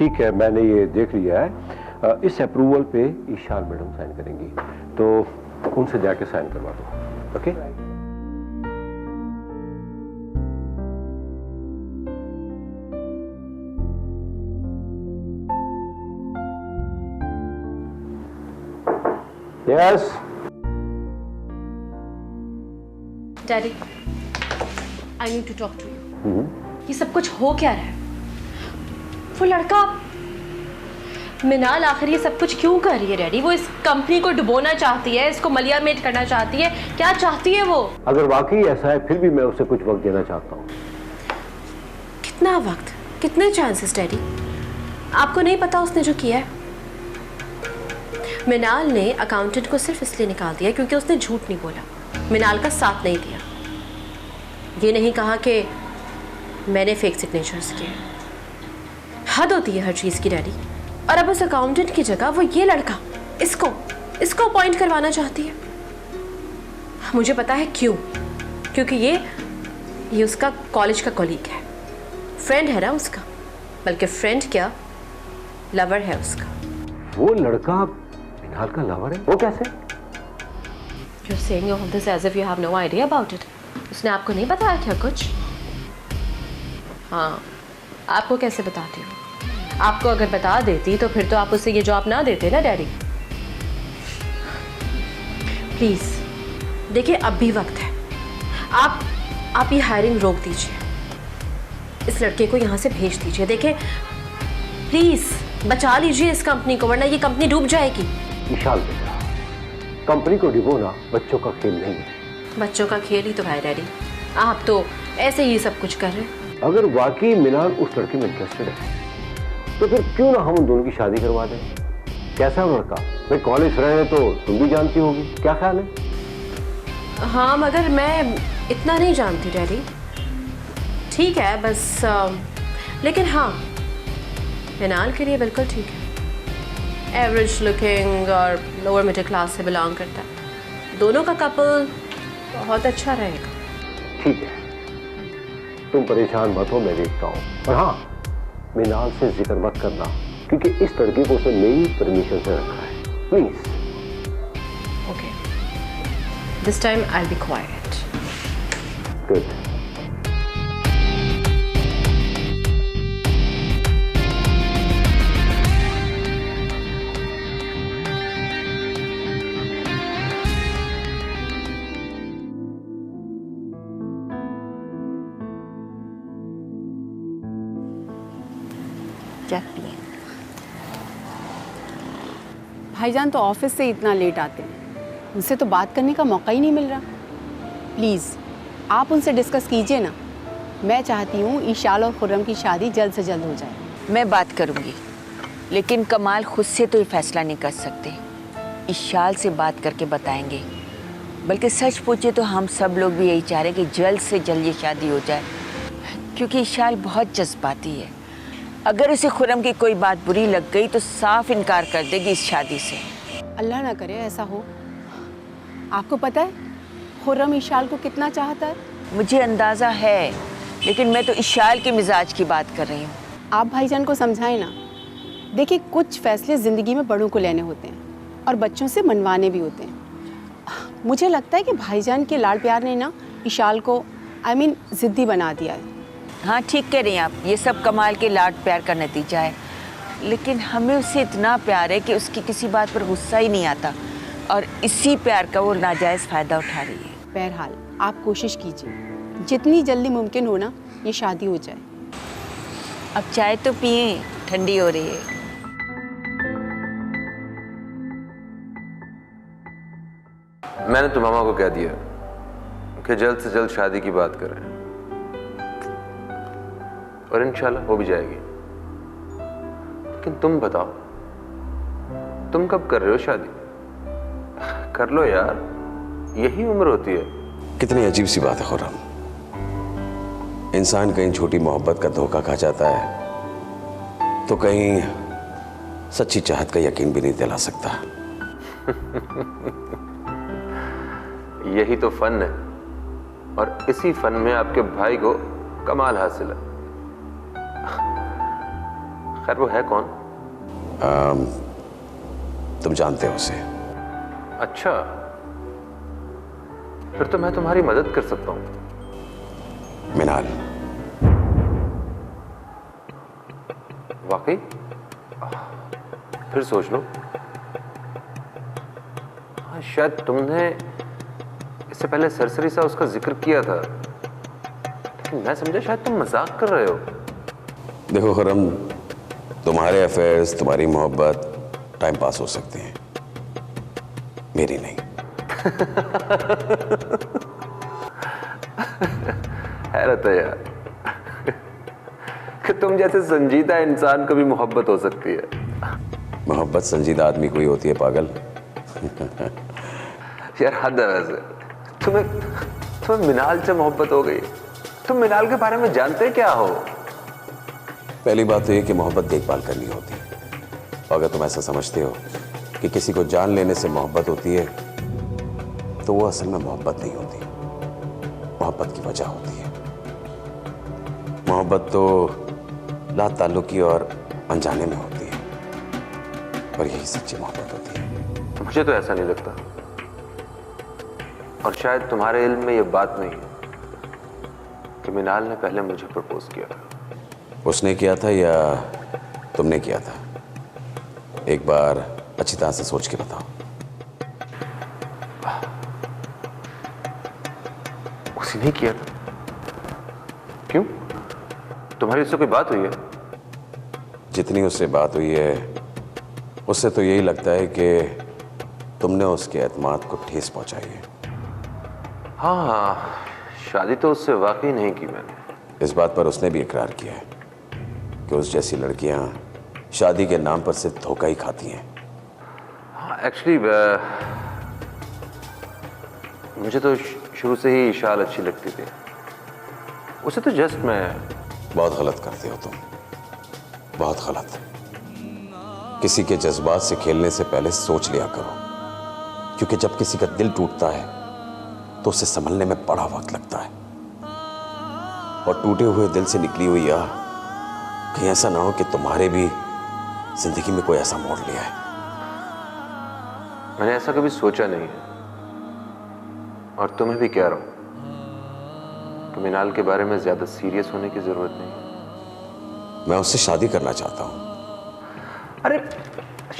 ठीक है, मैंने ये देख लिया है। इस अप्रूवल पे ईशान मैडम साइन करेंगी, तो उनसे जाके साइन करवा दो। Okay? Yes daddy, I need to talk to you. ये सब कुछ हो क्या रहा है? वो लड़का मिनाल आखिर ये सब कुछ क्यों कर रही है डैडी? वो इस कंपनी को डुबोना चाहती है, इसको मलियामेट करना चाहती है, क्या चाहती है वो? अगर वाकई ऐसा है फिर भी मैं उसे कुछ वक्त देना चाहता हूँ। कितना वक्त, कितने चांसेस डैडी? आपको नहीं पता उसने जो किया है? मिनाल ने अकाउंटेंट को सिर्फ इसलिए निकाल दिया क्योंकि उसने झूठ नहीं बोला, मिनाल का साथ नहीं दिया, ये नहीं कहा कि मैंने फेक सिग्नेचर्स किए। हद होती है हर चीज़ की डैडी। और अब उस अकाउंटेंट की जगह वो ये लड़का इसको अपॉइंट करवाना चाहती है। मुझे पता है क्यों, क्योंकि ये उसका कॉलेज का कॉलीग है, फ्रेंड है ना उसका, बल्कि फ्रेंड क्या लवर है उसका। वो लड़का मिनाल का लवर है? वो कैसे? You're saying all this as if you have no idea about it. उसने आपको नहीं बताया क्या कुछ? हाँ, आपको कैसे बताती हूँ? आपको अगर बता देती तो फिर तो आप उससे ये जॉब ना देते ना डैडी। प्लीज देखिए, अब भी वक्त है, आप ये हायरिंग रोक दीजिए, इस लड़के को यहाँ से भेज दीजिए। देखिए प्लीज बचा लीजिए इस कंपनी को, वरना ये कंपनी डूब जाएगी। विशाल बेटा, कंपनी को डुबोना बच्चों का खेल नहीं है। बच्चों का खेल ही तो है डैडी, आप तो ऐसे ही सब कुछ कर रहे हैं। अगर वाकई मिनाल उस लड़के में इंटरेस्टेड है तो फिर क्यों ना हम उन दोनों की शादी करवा दें? कैसा लड़का? भाई कॉलेज रहे तो तुम भी जानती होगी, क्या ख्याल है? हाँ, मगर मैं इतना नहीं जानती डैडी। ठीक है बस लेकिन हाँ, मिनाल के लिए बिल्कुल ठीक है। एवरेज लुकिंग और लोअर मिडिल क्लास से बिलोंग करता है, दोनों का कपल बहुत अच्छा रहेगा। ठीक है, तुम परेशान मत हो, मैं देखता हूँ। और हाँ, मिनाल से जिक्र मत करना क्योंकि इस लड़के को उसने मेरी परमिशन से रखा है, please. Okay, this time I will be quite. Good. भाईजान तो ऑफिस से इतना लेट आते हैं, उनसे तो बात करने का मौका ही नहीं मिल रहा। प्लीज़ आप उनसे डिस्कस कीजिए ना। मैं चाहती हूँ ईशाल और खुर्रम की शादी जल्द से जल्द हो जाए। मैं बात करूँगी, लेकिन कमाल खुद से तो ये फैसला नहीं कर सकते, ईशाल से बात करके बताएंगे। बल्कि सच पूछे तो हम सब लोग भी यही चाह रहे हैं कि जल्द से जल्द ये शादी हो जाए, क्योंकि ईशाल बहुत जज्बाती है। अगर उसे खुर्रम की कोई बात बुरी लग गई तो साफ इनकार कर देगी इस शादी से। अल्लाह ना करे ऐसा हो। आपको पता है खुर्रम ईशाल को कितना चाहता है? मुझे अंदाज़ा है, लेकिन मैं तो ईशाल के मिजाज की बात कर रही हूँ। आप भाईजान को समझाएं ना। देखिए, कुछ फैसले ज़िंदगी में बड़ों को लेने होते हैं और बच्चों से मनवाने भी होते हैं। मुझे लगता है कि भाईजान के लाड़ प्यार ने ना ईशाल को ज़िद्दी बना दिया है। हाँ, ठीक कह रही हैं आप, ये सब कमाल के लाड प्यार का नतीजा है। लेकिन हमें उससे इतना प्यार है कि उसकी किसी बात पर गुस्सा ही नहीं आता, और इसी प्यार का वो नाजायज़ फ़ायदा उठा रही है। बहरहाल आप कोशिश कीजिए, जितनी जल्दी मुमकिन हो ना ये शादी हो जाए। अब चाय तो पिए, ठंडी हो रही है। मैंने तो मामा को कह दिया कि जल्द से जल्द शादी की बात करें, और इंशाल्लाह हो भी जाएगी। लेकिन तुम बताओ, तुम कब कर रहे हो शादी? कर लो यार, यही उम्र होती है। कितनी अजीब सी बात है खुर्रम, इंसान कहीं छोटी मोहब्बत का धोखा खा जाता है तो कहीं सच्ची चाहत का यकीन भी नहीं दिला सकता। यही तो फन है, और इसी फन में आपके भाई को कमाल हासिल है। खैर वो है कौन? तुम जानते हो उसे। अच्छा, फिर तो मैं तुम्हारी मदद कर सकता हूं। मिनाल। वाकई? फिर सोच लो। हाँ, शायद तुमने इससे पहले सरसरी सा उसका जिक्र किया था, लेकिन मैं समझा शायद तुम मजाक कर रहे हो। देखो खुर्रम, तुम्हारे अफेयर्स, तुम्हारी मोहब्बत टाइम पास हो सकते हैं, मेरी नहीं। हैरत है यार कि तुम जैसे संजीदा इंसान को भी मोहब्बत हो सकती है। मोहब्बत संजीदा आदमी को ही होती है, पागल। यार हद है वैसे। तुम्हें मिनाल से मोहब्बत हो गई। तुम मिनाल के बारे में जानते क्या हो? पहली बात तो ये कि मोहब्बत देखभाल करनी होती है, और अगर तुम ऐसा समझते हो कि किसी को जान लेने से मोहब्बत होती है, तो वो असल में मोहब्बत नहीं होती, मोहब्बत की वजह होती है। मोहब्बत तो ला ताल्लुकी और अनजाने में होती है, और यही सच्ची मोहब्बत होती है। मुझे तो ऐसा नहीं लगता, और शायद तुम्हारे इल्म में ये बात नहीं है कि मिनाल ने पहले मुझे प्रपोज किया था। उसने किया था या तुमने किया था? एक बार अच्छी तरह से सोच के बताओ। उसी ने किया था। क्यों? तुम्हारी उससे कोई बात हुई है? जितनी उससे बात हुई है, उससे तो यही लगता है कि तुमने उसके एतमाद को ठेस पहुंचाई है। हाँ, शादी तो उससे वाकई नहीं की मैंने। इस बात पर उसने भी इकरार किया है कि उस जैसी लड़कियां शादी के नाम पर सिर्फ धोखा ही खाती हैं। हाँ, एक्चुअली मुझे तो शुरू से ही इशाल अच्छी लगती थी। उसे तो जस्ट मैं बहुत गलत करते हो तुम, बहुत गलत। किसी के जज्बात से खेलने से पहले सोच लिया करो, क्योंकि जब किसी का दिल टूटता है तो उसे संभलने में बड़ा वक्त लगता है, और टूटे हुए दिल से निकली हुई आह कहीं ऐसा ना हो कि तुम्हारे भी जिंदगी में कोई ऐसा मोड़ लिया है। मैंने ऐसा कभी सोचा नहीं है, और तुम्हें भी कह रहा हूं कि मिनाल के बारे में ज्यादा सीरियस होने की जरूरत नहीं है। मैं उससे शादी करना चाहता हूं। अरे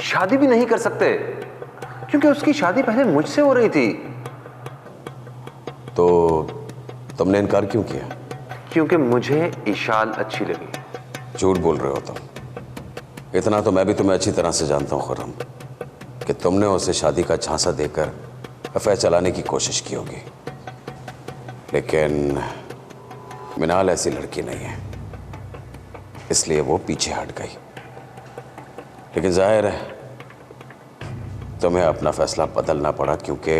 शादी भी नहीं कर सकते, क्योंकि उसकी शादी पहले मुझसे हो रही थी। तो तुमने इनकार क्यों किया? क्योंकि मुझे इशाल अच्छी लगी। झूठ बोल रहे हो तुम। इतना तो मैं भी तुम्हें अच्छी तरह से जानता हूं खुर्रम, कि तुमने उसे शादी का झांसा देकर अफेयर चलाने की कोशिश की होगी, लेकिन मिनाल ऐसी लड़की नहीं है, इसलिए वो पीछे हट गई। लेकिन जाहिर है तुम्हें अपना फैसला बदलना पड़ा, क्योंकि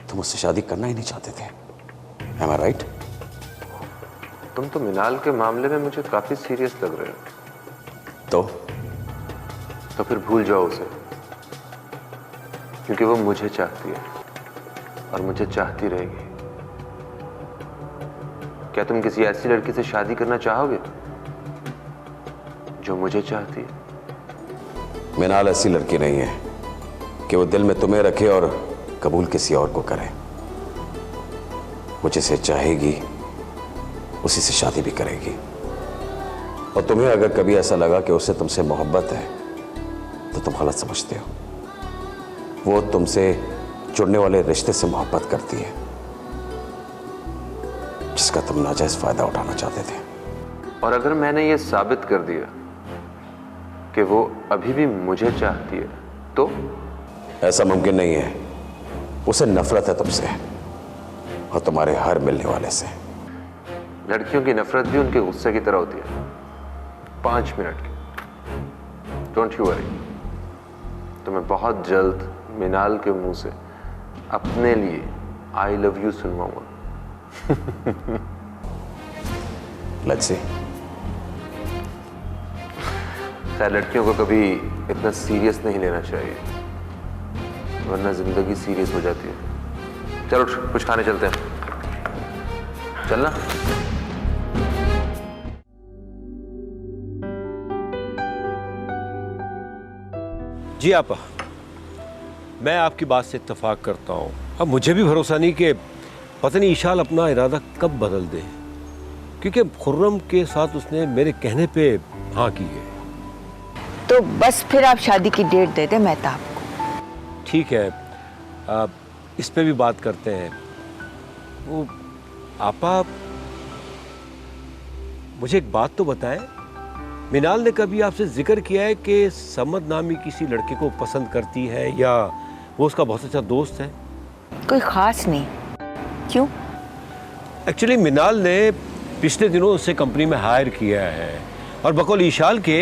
तुम उससे शादी करना ही नहीं चाहते थे। Am I right? तुम तो मिनाल के मामले में मुझे काफी सीरियस लग रहे हो। तो फिर भूल जाओ उसे, क्योंकि वो मुझे चाहती है और मुझे चाहती रहेगी। क्या तुम किसी ऐसी लड़की से शादी करना चाहोगे जो मुझे चाहती है? मिनाल ऐसी लड़की नहीं है कि वो दिल में तुम्हें रखे और कबूल किसी और को करे। वो जिसे चाहेगी उसी से शादी भी करेगी, और तुम्हें अगर कभी ऐसा लगा कि उसे तुमसे मोहब्बत है तो तुम गलत समझते हो। वो तुमसे जुड़ने वाले रिश्ते से मोहब्बत करती है, जिसका तुम नाजायज फायदा उठाना चाहते थे। और अगर मैंने ये साबित कर दिया कि वो अभी भी मुझे चाहती है तो? ऐसा मुमकिन नहीं है। उसे नफरत है तुमसे और तुम्हारे हर मिलने वाले से। लड़कियों की नफरत भी उनके गुस्से की तरह होती है, 5 मिनट की। डोंट यू वरी, तो मैं बहुत जल्द मिनाल के मुंह से अपने लिए आई लव यू सुनवाऊंगा। Let's see. खैर, लड़कियों को कभी इतना सीरियस नहीं लेना चाहिए, वरना जिंदगी सीरियस हो जाती है। चलो कुछ खाने चलते हैं, चलना। जी आपा, मैं आपकी बात से इत्तेफाक करता हूँ। अब मुझे भी भरोसा नहीं कि पता नहीं ईशाल अपना इरादा कब बदल दे, क्योंकि खुर्रम के साथ उसने मेरे कहने पे हाँ की है। तो बस फिर आप शादी की डेट दे दें मेहताब को। ठीक है, इस पे भी बात करते हैं। वो आपा, मुझे एक बात तो बताएं, मिनाल ने कभी आपसे जिक्र किया है कि समद नामी किसी लड़के को पसंद करती है या वो उसका बहुत अच्छा दोस्त है? कोई खास नहीं। क्यों? एक्चुअली मिनाल ने पिछले दिनों उससे कंपनी में हायर किया है और बकौल ईशाल के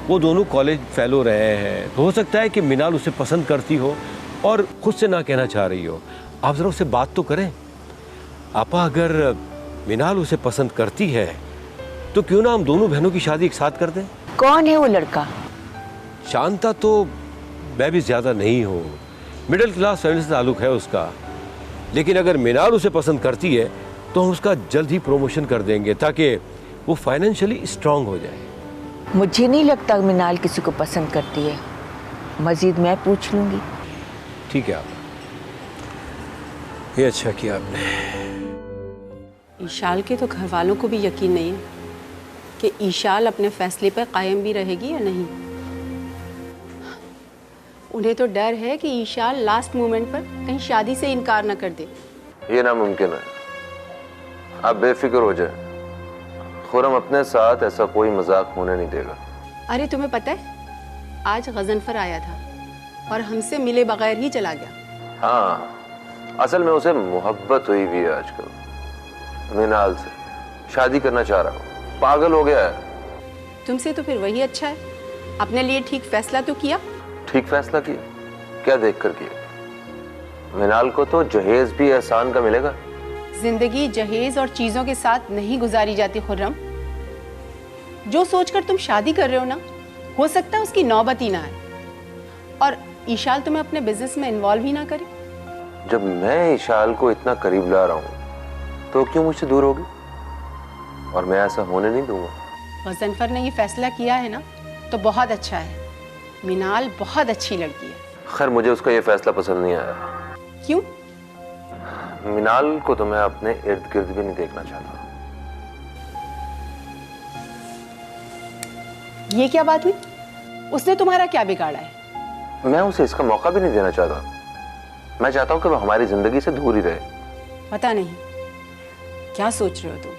वो दोनों कॉलेज फेलो रहे हैं। तो हो सकता है कि मिनाल उसे पसंद करती हो और खुद से ना कहना चाह रही हो। आप ज़रा उससे बात तो करें। आपा, अगर मिनाल उसे पसंद करती है तो क्यों ना हम दोनों बहनों की शादी एक साथ कर दें? कौन है वो लड़का? शांता तो मैं भी ज़्यादा नहीं हूँ, मिडिल क्लास फैमिली से ताल्लुक़ है उसका। लेकिन अगर मिनाल उसे पसंद करती है तो हम उसका जल्द ही प्रमोशन कर देंगे ताकि वो फाइनेंशियली स्ट्रांग हो जाए। मुझे नहीं लगता मिनाल किसी को पसंद करती है। मजीद मैं पूछ लूंगी। ठीक है, आप ये अच्छा किया आपने। ईशाल के तो घर वालों को भी यकीन नहीं है कि ईशाल अपने फैसले पर कायम भी रहेगी या नहीं। उन्हें तो डर है कि ईशाल लास्ट मोमेंट पर कहीं शादी से इनकार न कर दे। ये नामुमकिन है, आप बेफिक्र हो जाए। खुर्रम अपने साथ ऐसा कोई मजाक होने नहीं देगा। अरे तुम्हें पता है, आज गजनफर आया था और हमसे मिले बगैर ही चला गया। हाँ, असल में उसे मोहब्बत हुई हुई है आजकल मिनाल से, शादी करना चाह रहा हूँ। पागल हो गया है। तुमसे तो फिर वही अच्छा है। अपने लिए ठीक फैसला तो किया। ठीक फैसला किया? क्या देख कर किया? मिनाल को तो जहेज भी एहसान का मिलेगा। जिंदगी जहेज और चीजों के साथ नहीं गुजारी जाती खुर्रम। जो सोचकर तुम शादी कर रहे हो ना, हो सकता है उसकी नौबत ही ना आए और ईशाल तुम्हें अपने बिजनेस में इन्वॉल्व ही ना करे। जब मैं ईशाल को इतना करीब ला रहा हूं तो क्यों मुझसे दूर होगी? और मैं ऐसा होने नहीं दूंगा। गजनफर ने ये फैसला किया है ना तो बहुत अच्छा है। मिनाल बहुत अच्छी लड़की है। खैर, मुझे उसका ये फैसला पसंद नहीं आया। क्यों? मिनाल को तो मैं अपने इर्द गिर्द भी नहीं देखना चाहता। ये क्या बात हुई? उसने तुम्हारा क्या बिगाड़ा है? मैं उसे इसका मौका भी नहीं देना चाहता। मैं चाहता हूं कि वो हमारी जिंदगी से दूर ही रहे। पता नहीं क्या सोच रहे हो तुम।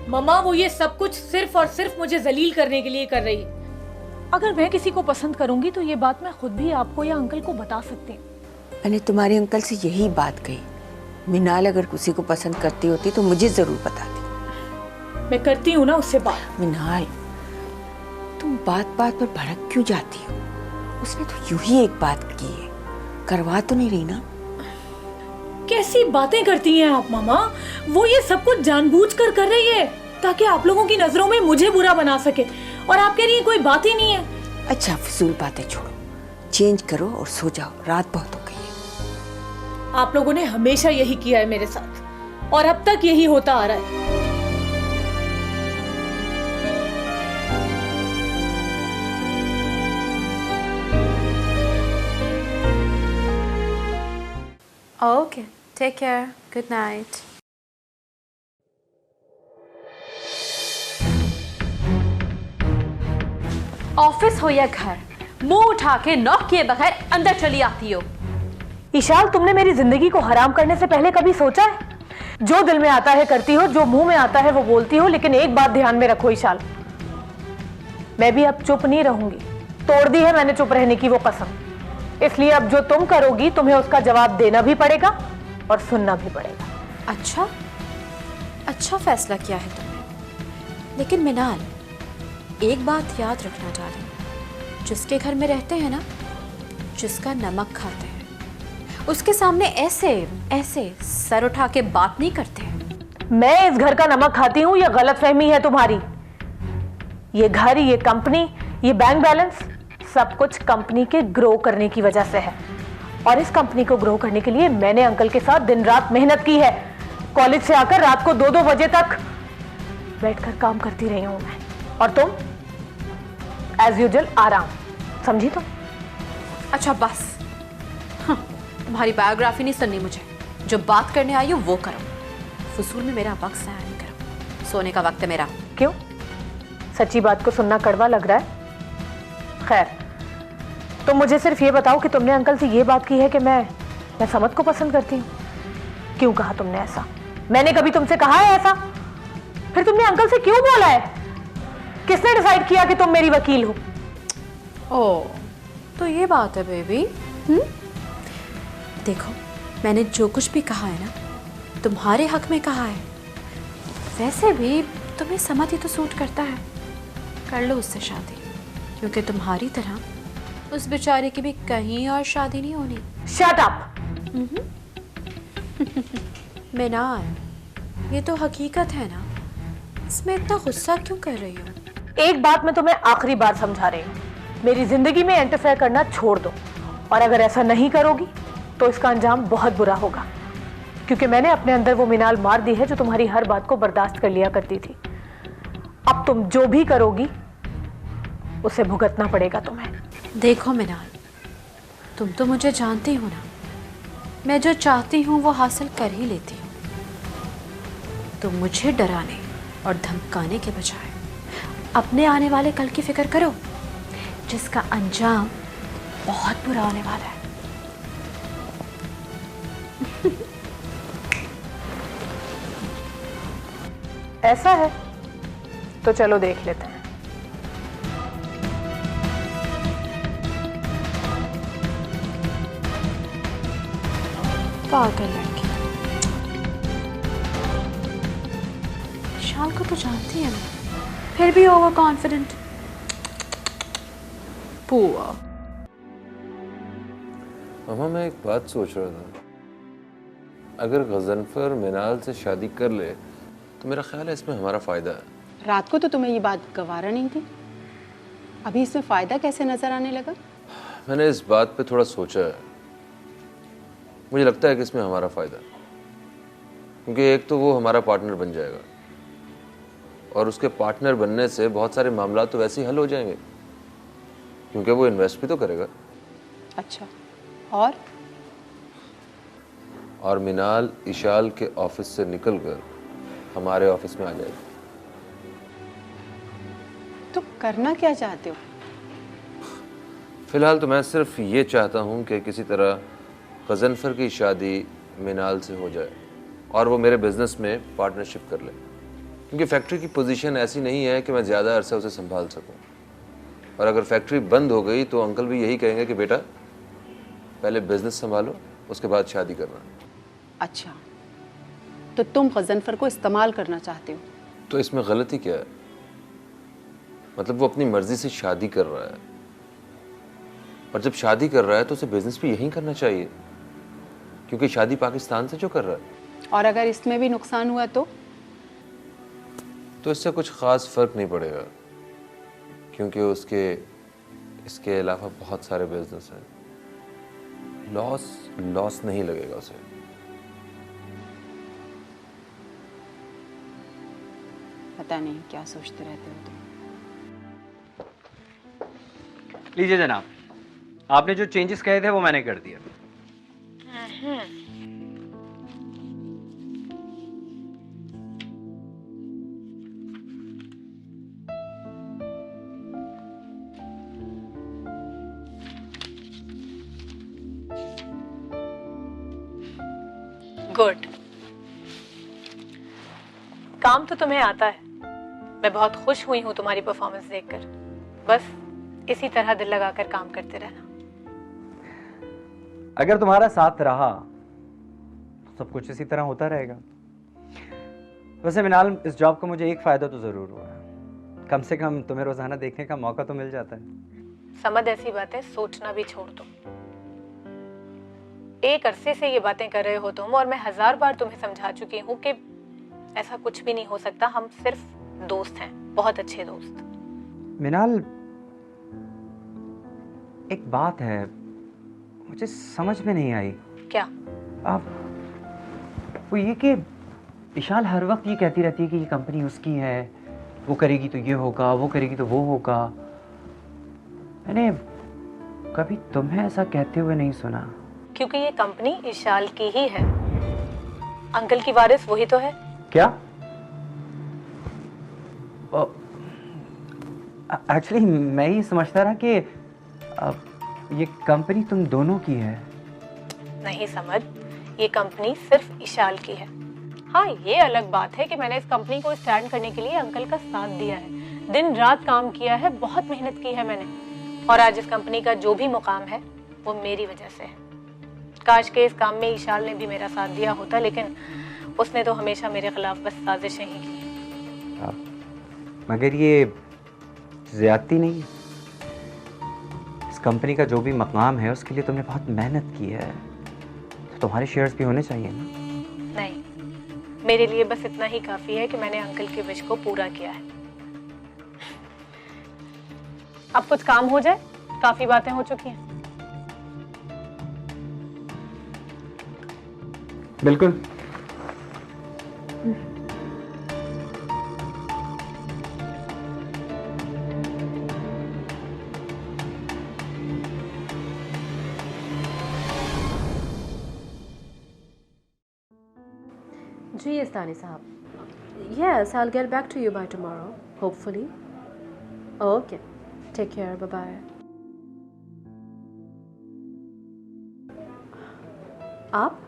मम्मा, वो ये सब कुछ सिर्फ और सिर्फ मुझे जलील करने के लिए कर रही है। अगर मैं किसी को पसंद करूंगी तो ये बात मैं खुद भी आपको या अंकल को बता सकती हूँ। मैंने तुम्हारे अंकल से यही बात कही। मिनाल अगर किसी को पसंद करती होती तो मुझे जरूर बताती। मैं करती हूँ ना उससे बात। मिनाल, तुम बात बात पर भड़क क्यों जाती हो? उसने तो यूं ही एक बात की है, करवा तो नहीं रही ना? कैसी बातें करती हैं आप मामा? वो ये सब कुछ जानबूझकर कर रही है ताकि आप लोगों की नजरों में मुझे बुरा बना सके, और आप कह रही हैं कोई बात ही नहीं है। अच्छा, फिजूल बातें छोड़ो, चेंज करो और सो जाओ, रात बहुत हो गई है। आप लोगों ने हमेशा यही किया है मेरे साथ और अब तक यही होता आ रहा है। Okay, take care. Good night. Office हो या घर, मुंह उठा के नॉक किए बगैर अंदर चली आती हो। ईशाल, तुमने मेरी जिंदगी को हराम करने से पहले कभी सोचा है? जो दिल में आता है करती हो, जो मुंह में आता है वो बोलती हो, लेकिन एक बात ध्यान में रखो ईशाल, मैं भी अब चुप नहीं रहूंगी। तोड़ दी है मैंने चुप रहने की वो कसम। इसलिए अब जो तुम करोगी तुम्हें उसका जवाब देना भी पड़ेगा और सुनना भी पड़ेगा। अच्छा फैसला किया है तुमने। लेकिन मिनाल, एक बात याद रखना डार्लिंग, जिसके घर में रहते हैं ना, जिसका नमक खाते हैं, उसके सामने ऐसे सर उठा के बात नहीं करते हैं। मैं इस घर का नमक खाती हूँ, ये गलतफहमी है तुम्हारी। ये घर, ये कंपनी, ये बैंक बैलेंस, सब कुछ कंपनी के ग्रो करने की वजह से है। और इस कंपनी को ग्रो करने के लिए मैंने अंकल के साथ दिन रात मेहनत की है। कॉलेज से आकर रात को 2-2 बजे तक बैठकर काम करती रही हूं मैं। और एज यूजुअल आराम, समझी तुम? अच्छा बस, हाँ, तुम्हारी बायोग्राफी नहीं सुननी मुझे। जो बात करने आई हो वो करो, फजूल में मेरा वक्त ज़ाया नहीं करो। सोने का वक्त है मेरा। क्यों, सच्ची बात को सुनना कड़वा लग रहा है? खैर, तुम मुझे सिर्फ ये बताओ कि तुमने अंकल से ये बात की है कि मैं समद को पसंद करती हूँ। क्यों कहा तुमने ऐसा? मैंने कभी तुमसे कहा है ऐसा? फिर तुमने अंकल से क्यों बोला है? किसने डिसाइड किया कि तुम मेरी वकील हो? ओ, तो ये बात है बेबी। देखो, मैंने जो कुछ भी कहा है ना, तुम्हारे हक में कहा है। वैसे भी तुम्हें समझ ही तो सूट करता है, कर लो उससे शादी, क्योंकि तुम्हारी तरह उस बेचारे की भी कहीं और शादी नहीं होनी। Shut up. मिनाल, ये तो हकीकत है ना, इसमें इतना गुस्सा क्यों कर रही हो? एक बात मैं तुम्हें आखिरी बार समझा रही हूँ, मेरी जिंदगी में इंटरफेयर करना छोड़ दो, और अगर ऐसा नहीं करोगी तो इसका अंजाम बहुत बुरा होगा, क्योंकि मैंने अपने अंदर वो मिनाल मार दी है जो तुम्हारी हर बात को बर्दाश्त कर लिया करती थी। अब तुम जो भी करोगी उसे भुगतना पड़ेगा तुम्हें। देखो मिनाल, तुम तो मुझे जानती हो ना, मैं जो चाहती हूँ वो हासिल कर ही लेती हूँ। तो मुझे डराने और धमकाने के बजाय अपने आने वाले कल की फिक्र करो, जिसका अंजाम बहुत बुरा होने वाला है। ऐसा है तो चलो देख लेते हैं। पागल लड़की, विशाल को तो जानती है ना, फिर भी ओवर कॉन्फिडेंट। पुआ। मामा, मैं एक बात सोच रहा था, अगर गजनफर मिनाल से शादी कर ले तो मेरा ख्याल है इसमें हमारा फ़ायदा है। रात को तो तुम्हें ये बात गवारा नहीं थी, अभी इसमें फ़ायदा कैसे नज़र आने लगा? मैंने इस बात पे थोड़ा सोचा है, मुझे लगता है कि इसमें हमारा फ़ायदा, क्योंकि एक तो वो हमारा पार्टनर बन जाएगा, और उसके पार्टनर बनने से बहुत सारे मामला तो वैसे ही हल हो जाएंगे, क्योंकि वो इन्वेस्ट भी तो करेगा। अच्छा, और मिनाल इशाल के ऑफिस से निकलकर हमारे ऑफिस में आ जाएगी। तो करना क्या चाहते हो? फिलहाल तो मैं सिर्फ ये चाहता हूँ कि किसी तरह गजनफर की शादी मिनाल से हो जाए और वो मेरे बिजनेस में पार्टनरशिप कर ले, क्योंकि फैक्ट्री की पोजीशन ऐसी नहीं है कि मैं ज़्यादा अरसा उसे संभाल सकूं, और अगर फैक्ट्री बंद हो गई तो अंकल भी यही कहेंगे कि बेटा पहले बिजनेस संभालो, उसके बाद शादी करना। अच्छा, तो तुम गजनफर को इस्तेमाल करना चाहते हो? तो इसमें गलती क्या है? मतलब वो अपनी मर्जी से शादी कर रहा है, और जब शादी कर रहा है तो उसे बिजनेस भी यहीं करना चाहिए, क्योंकि शादी पाकिस्तान से जो कर रहा है। और अगर इसमें भी नुकसान हुआ तो इससे कुछ ख़ास फ़र्क नहीं पड़ेगा, क्योंकि उसके इसके अलावा बहुत सारे बिजनेस हैं। लॉस नहीं लगेगा उसे। पता नहीं क्या सोचते रहते हो तुम। लीजिए जनाब, आपने जो चेंजेस कहे थे वो मैंने कर दिया। गुड, काम तो तुम्हें आता है। मैं बहुत खुश हुई हूँ तुम्हारी परफॉर्मेंस देखकर। बस इसी तरह दिल लगाकर काम करते रहना। अगर तुम्हारा साथ रहा तो सब कुछ इसी तरह होता रहेगा। वैसे मिनाल, इस जॉब का मुझे एक फ़ायदा तो ज़रूर हुआ है, कम से कम तुम्हें रोज़ाना देखने का मौका तो मिल जाता है। समझ, ऐसी बातें सोचना भी छोड़ दो। एक अरसे से ये बातें कर रहे हो तुम, और मैं 1000 बार तुम्हें समझा चुकी हूँ कि ऐसा कुछ भी नहीं हो सकता। हम सिर्फ दोस्त हैं, बहुत अच्छे दोस्त। मिनाल, एक बात है मुझे समझ में नहीं आई। क्या? आप वो ये कि इशाल हर वक्त ये कहती रहती है कि ये कंपनी उसकी है, वो करेगी तो ये होगा, वो करेगी तो वो होगा, मैंने कभी तुम्हें ऐसा कहते हुए नहीं सुना। क्योंकि ये कंपनी इशाल की ही है। अंकल की वारिस वही तो है। क्या? एक्चुअली मैं ही समझता रहा कि ये कंपनी तुम दोनों की है। नहीं समझ, ये कंपनी सिर्फ इशाल की है। हाँ, ये अलग बात है कि मैंने इस कंपनी को स्टैंड करने के लिए अंकल का साथ दिया है, दिन रात काम किया है, बहुत मेहनत की है मैंने, और आज इस कंपनी का जो भी मुकाम है वो मेरी वजह से है। काश के इस काम में इशाल ने भी मेरा साथ दिया होता, लेकिन उसने तो हमेशा मेरे खिलाफ बस साजिशें ही की। मगर ये ज्यादती नहीं है। इस कंपनी का जो भी मकाम है उसके लिए तुमने बहुत मेहनत की है, तो तुम्हारे शेयर्स भी होने चाहिए ना। नहीं, मेरे लिए बस इतना ही काफी है कि मैंने अंकल के विश को पूरा किया है। अब कुछ काम हो जाए, काफी बातें हो चुकी हैं। बिल्कुल। जी इस्तानी साहब, yes, I'll get back to you by tomorrow, hopefully. Okay, take care, bye bye. आप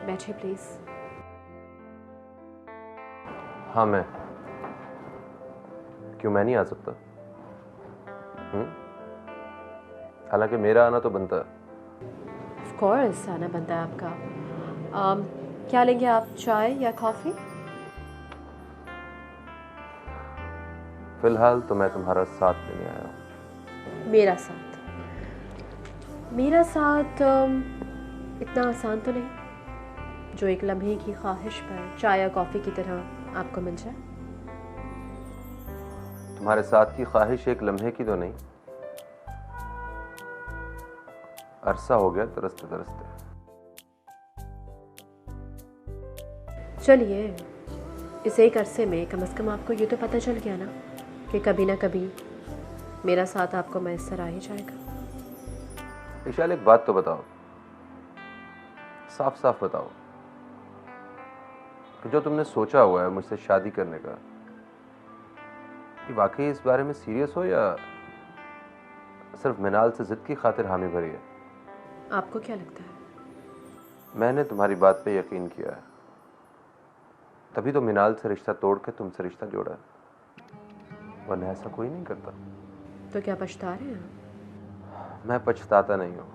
बैठिए प्लीज। हाँ मैं, क्यों मैं नहीं आ सकता? हालांकि मेरा आना तो बनता है। Of course आना बनता है आपका। क्या लेंगे आप, चाय या कॉफी? फिलहाल तो मैं तुम्हारा साथ लेने आया हूँ। मेरा साथ? मेरा साथ इतना आसान तो नहीं जो एक लम्हे की ख्वाहिश पर चाय या कॉफी की तरह आपको मिल जाए। तुम्हारे साथ की ख्वाहिश एक लम्हे की तो नहीं, अरसा हो गया तरसते तरसते। चलिए, इस एक अरसे में कम से कम आपको ये तो पता चल गया ना कि कभी ना कभी मेरा साथ आपको मैसर आ ही जाएगा। इशाल, एक बात तो बताओ, साफ साफ बताओ कि जो तुमने सोचा हुआ है मुझसे शादी करने का, कि वाकई इस बारे में सीरियस हो या सिर्फ मिनाल से जिद की खातिर हामी भरी है? आपको क्या लगता है? मैंने तुम्हारी बात पे यकीन किया है, तभी तो मिनाल से रिश्ता तोड़ के तुमसे रिश्ता जोड़ा है, वरना ऐसा कोई नहीं करता। तो क्या पछता रहे हैं? मैं पछताता नहीं हूँ,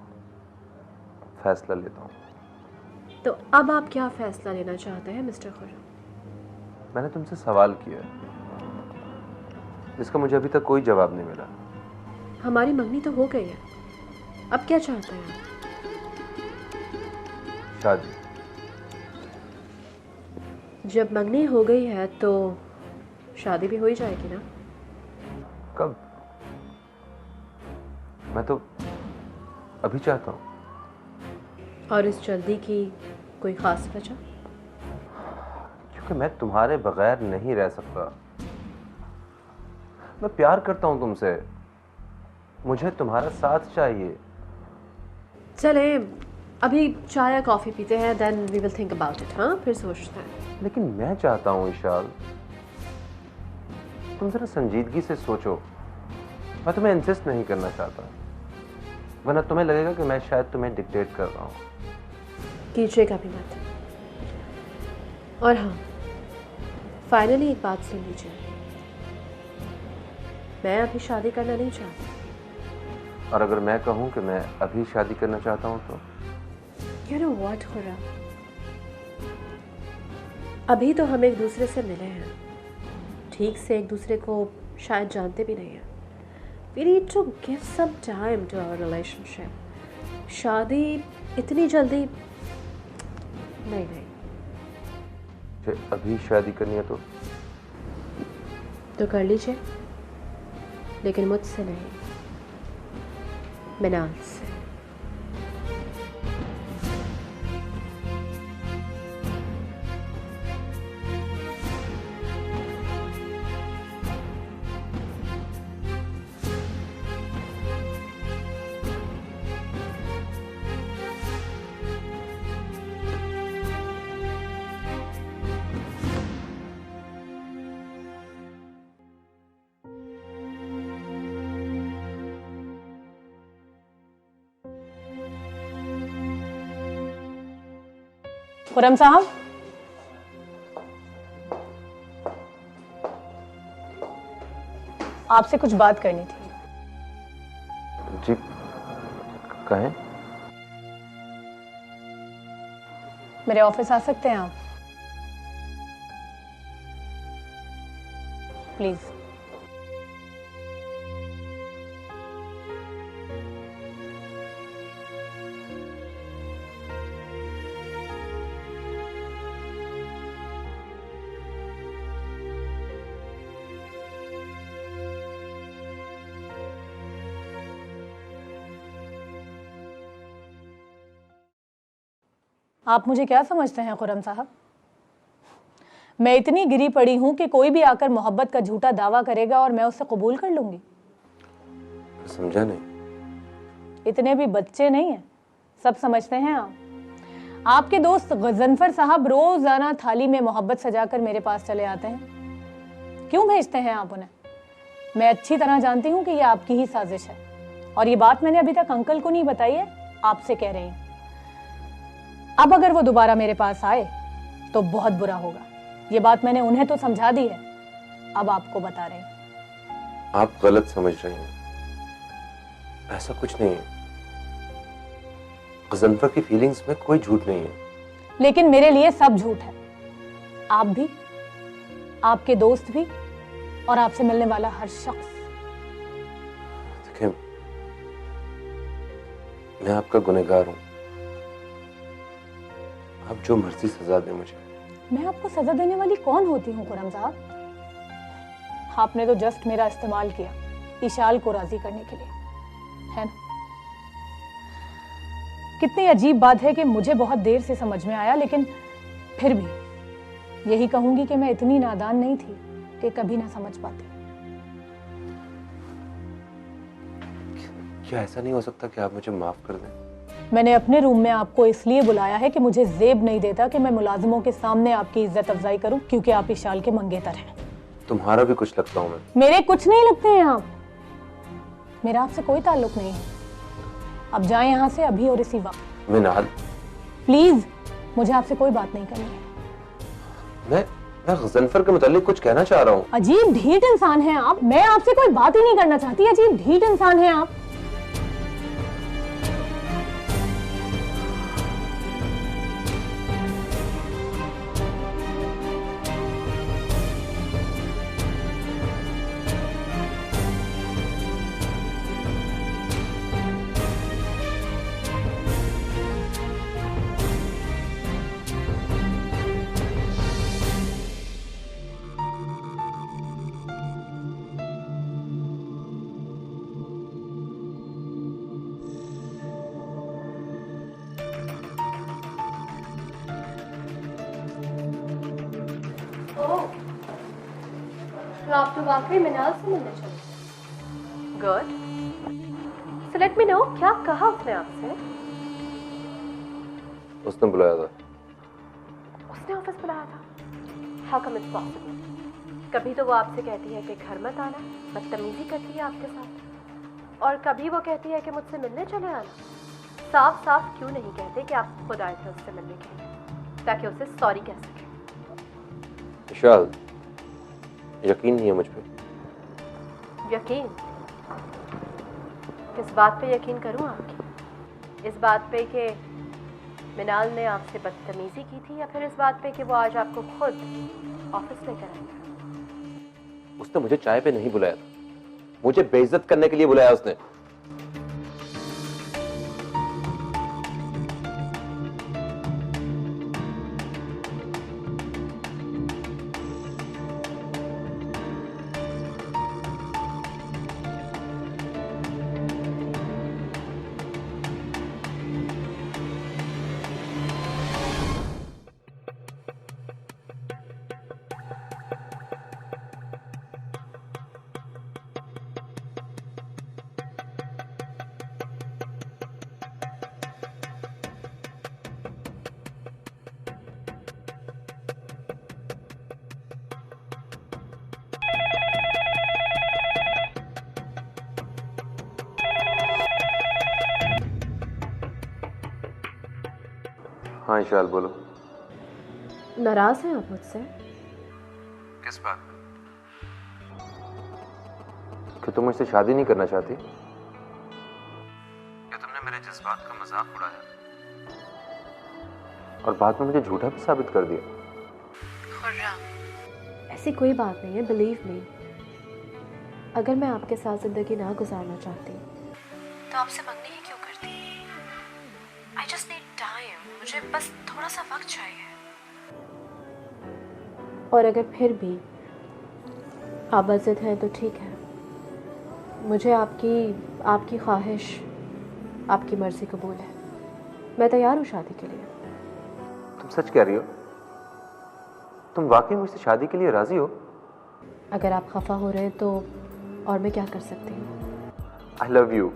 फैसला लेता हूँ। तो अब आप क्या फैसला लेना चाहते हैं मिस्टर खुर्रम? मैंने तुमसे सवाल किया जिसका मुझे अभी तक कोई जवाब नहीं मिला। हमारी मंगनी तो हो गई है, अब क्या चाहते हैं? शादी। जब मंगनी हो गई है तो शादी भी हो ही जाएगी ना। कब? मैं तो अभी चाहता हूँ। और इस जल्दी की कोई खास वजह? क्योंकि मैं तुम्हारे बगैर नहीं रह सकता। मैं प्यार करता हूँ तुमसे, मुझे तुम्हारा साथ चाहिए। चले अभी चाय या कॉफी पीते हैं, then we will think about it. हाँ, फिर सोचते हैं। लेकिन मैं चाहता हूँ इशाल, तुम जरा संजीदगी से सोचो। मैं तुम्हें इंसिस्ट नहीं करना चाहता, वरना तुम्हें लगेगा कि मैं शायद तुम्हें डिक्टेट कर रहा हूँ। कीजिएगा भी मत। और हाँ, फाइनली एक बात सुन लीजिए, मैं अभी शादी करना नहीं चाहती। और अगर मैं कहूँ कि मैं अभी शादी करना चाहता हूँ तो? You know what, खुर्रम, अभी तो हम एक दूसरे से मिले हैं, ठीक से एक दूसरे को शायद जानते भी नहीं हैं। We need to give some time to our relationship. शादी इतनी जल्दी नहीं। अभी शादी करनी है तो कर लीजिए, लेकिन मुझसे नहीं, मिनाल से। खुरम साहब, आपसे कुछ बात करनी थी। जी कहें। मेरे ऑफिस आ सकते हैं आप? प्लीज। आप मुझे क्या समझते हैं खुरम साहब? मैं इतनी गिरी पड़ी हूं कि कोई भी आकर मोहब्बत का झूठा दावा करेगा और मैं उसे कबूल कर लूंगी? समझा नहीं। इतने भी बच्चे नहीं हैं, सब समझते हैं आप। आपके दोस्त गजनफर साहब रोजाना थाली में मोहब्बत सजाकर मेरे पास चले आते हैं। क्यों भेजते हैं आप उन्हें? मैं अच्छी तरह जानती हूं कि ये आपकी ही साजिश है, और ये बात मैंने अभी तक अंकल को नहीं बताई है, आपसे कह रही हूं। अब अगर वो दोबारा मेरे पास आए तो बहुत बुरा होगा। ये बात मैंने उन्हें तो समझा दी है, अब आपको बता रही हूं। आप गलत समझ रही हैं, ऐसा कुछ नहीं है। गजनफर की फीलिंग्स में कोई झूठ नहीं है। लेकिन मेरे लिए सब झूठ है। आप भी, आपके दोस्त भी, और आपसे मिलने वाला हर शख्स। देखिए, मैं आपका गुनहगार हूं। आप जो मर्जी सजा दें मुझे। मैं आपको सजा देने वाली कौन होती हूँ खुरम साहब? आपने तो जस्ट मेरा इस्तेमाल किया इशाल को राजी करने के लिए, है ना? कितनी अजीब बात है कि मुझे बहुत देर से समझ में आया, लेकिन फिर भी यही कहूंगी कि मैं इतनी नादान नहीं थी कि कभी ना समझ पाती। क्या ऐसा नहीं हो सकता कि आप मुझे माफ कर दें? मैंने अपने रूम में आपको इसलिए बुलाया है कि मुझे ज़ेब नहीं देता कि मैं मुलाजिमों के सामने आपकी इज्जत अफजाई करूं, क्योंकि आप इशाल के मंगेतर हैं। तुम्हारा भी कुछ लगता हूं मैं। मेरे कुछ नहीं लगते हैं आप। मेरा आपसे कोई ताल्लुक नहीं है। अब जाएं यहाँ से अभी और इसी वक्त। मिनाल, प्लीज, मुझे आपसे कोई बात नहीं करनी है। मैं गजनफर के मुतालिक कुछ कहना चाह रहा हूँ। अजीब ढीठ इंसान हैं आप। मैं आपसे कोई बात ही नहीं करना चाहती। अजीब ढीठ इंसान हैं आप। तो आप तो वाकई मिनाल से मिलने चले। Good. So let me know, क्या कहा उसने आपसे? उसने बुलाया था। उसने ऑफिस बुलाया था? How come it's possible? कभी तो वो आपसे कहती है कि घर मत आना, बदतमीजी करती है आपके साथ, और कभी वो कहती है कि मुझसे मिलने चले आना। साफ साफ क्यों नहीं कहते कि आप खुद आए थे उससे मिलने के लिए, ताकि उसे सॉरी कह सके? विशाल, यकीन नहीं है मुझ पे। यकीन? किस बात पे यकीन करूं आपकी? इस बात पे कि मिनाल ने आपसे बदतमीजी की थी, या फिर इस बात पे कि वो आज आपको खुद ऑफिस लेकर आएगा? उसने मुझे चाय पे नहीं बुलाया था, मुझे बेइज्जत करने के लिए बुलाया उसने। हाँ विशाल, बोलो। नाराज हैं आप मुझसे? किस बात पे? कि तुम मुझसे शादी नहीं करना चाहती? या तुमने मेरे जज्बात का मजाक उड़ाया और बाद में मुझे झूठा भी साबित कर दिया? ऐसी कोई बात नहीं है, बिलीव मी। अगर मैं आपके साथ जिंदगी ना गुजारना चाहती तो आपसे मंगनी ही क्यों करती? आई जस्ट नीड टाइम, मुझे बस थोड़ा सा वक्त चाहिए। और अगर फिर भी आप बज़िद हैं तो ठीक है, मुझे आपकी ख्वाहिश, आपकी मर्जी कबूल है। मैं तैयार हूँ शादी के लिए। तुम सच कह रही हो? तुम वाकई मुझसे शादी के लिए राजी हो? अगर आप खफा हो रहे हैं तो और मैं क्या कर सकती हूँ? आई love you.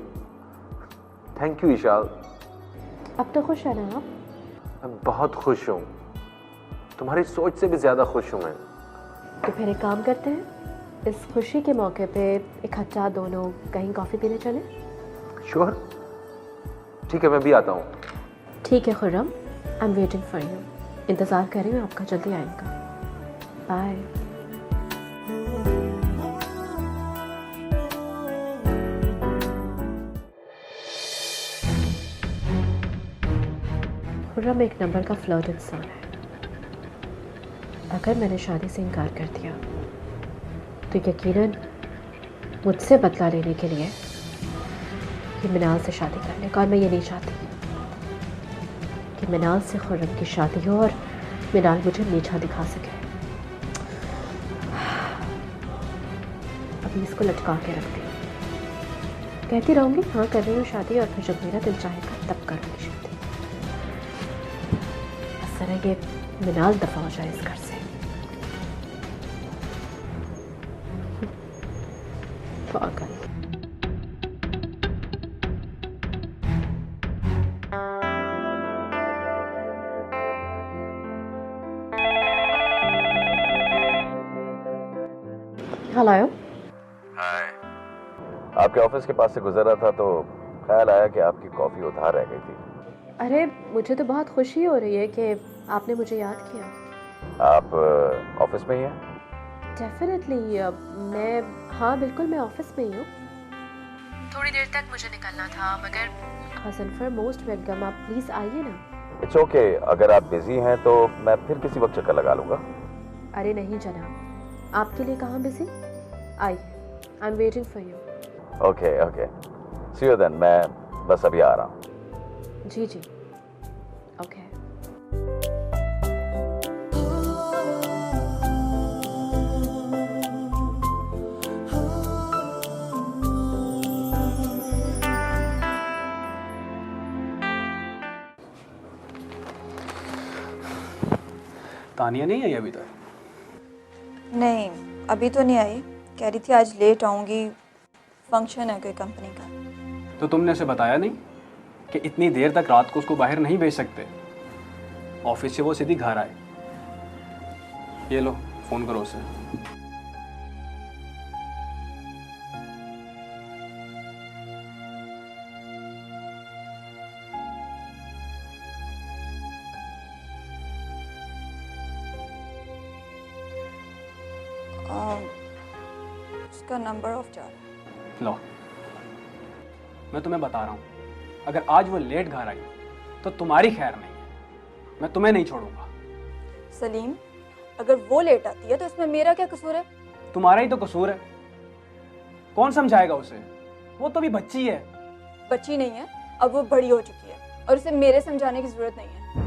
Thank you Eshal. अब तो खुश है ना आप? मैं बहुत खुश हूँ, तुम्हारी सोच से भी ज्यादा खुश हूँ मैं। तो फिर एक काम करते हैं, इस खुशी के मौके पे इकट्ठा दोनों कहीं कॉफ़ी पीने चलें? श्योर, ठीक है, मैं भी आता हूँ। ठीक है खुर्रम, आई एम वेटिंग फॉर यू। इंतज़ार कर रही हूँ आपका, जल्दी आएगा। बाय। खुर्रम एक नंबर का फ्लर्ट इंसान है। अगर मैंने शादी से इनकार कर दिया तो यकीनन मुझसे बदला लेने के लिए कि मिनाल से शादी करने का, और मैं ये नहीं चाहती कि मिनाल से खुर्रम की शादी हो और मिनाल मुझे नीचा दिखा सके। अभी इसको लटका के रखती हूँ, कहती रहूँगी हाँ कर रही हूँ शादी, और फिर जब मेरा दिल चाहेगा तब करूँगी शादी। इस तरह ये मिनाल दफा हो जाए इस घर से। पागल। हेलो। हाय। आपके ऑफिस के पास से गुजर रहा था तो ख्याल आया कि आपकी कॉफी उधार रह गई थी। अरे मुझे तो बहुत खुशी हो रही है कि आपने मुझे याद किया। आप ऑफिस में ही हैं? डेफिनेटली मैं, हाँ बिल्कुल मैं ऑफिस में ही हूँ। थोड़ी देर तक मुझे निकलना था, मगर हसनफर मोस्ट वेलकम, आप प्लीज़ आइए ना। इट्स ओके, अगर आप बिजी हैं तो मैं फिर किसी वक्त चक्कर लगा लूँगा। अरे नहीं जनाब, आपके लिए कहाँ busy? I am waiting for you. Okay okay, see you then. मैं बस अभी आ रहा हूँ। जी जी, ओके। तानिया नहीं आई अभी तक? नहीं, अभी तो नहीं आई। कह रही थी आज लेट आऊँगी, फंक्शन है कोई कंपनी का। तो तुमने उसे बताया नहीं कि इतनी देर तक रात को उसको बाहर नहीं भेज सकते? ऑफिस से वो सीधी घर आए। ये लो, फोन करो उसे। उसका नंबर ऑफ जा रहा है। लो, मैं तुम्हें बता रहा हूँ, अगर आज वो लेट घर आई तो तुम्हारी खैर नहीं है। मैं तुम्हें नहीं छोड़ूंगा। सलीम, अगर वो लेट आती है तो इसमें मेरा क्या कसूर है? तुम्हारा ही तो कसूर है। कौन समझाएगा उसे? वो तो अभी बच्ची है। बच्ची नहीं है, अब वो बड़ी हो चुकी है और उसे मेरे समझाने की जरूरत नहीं है।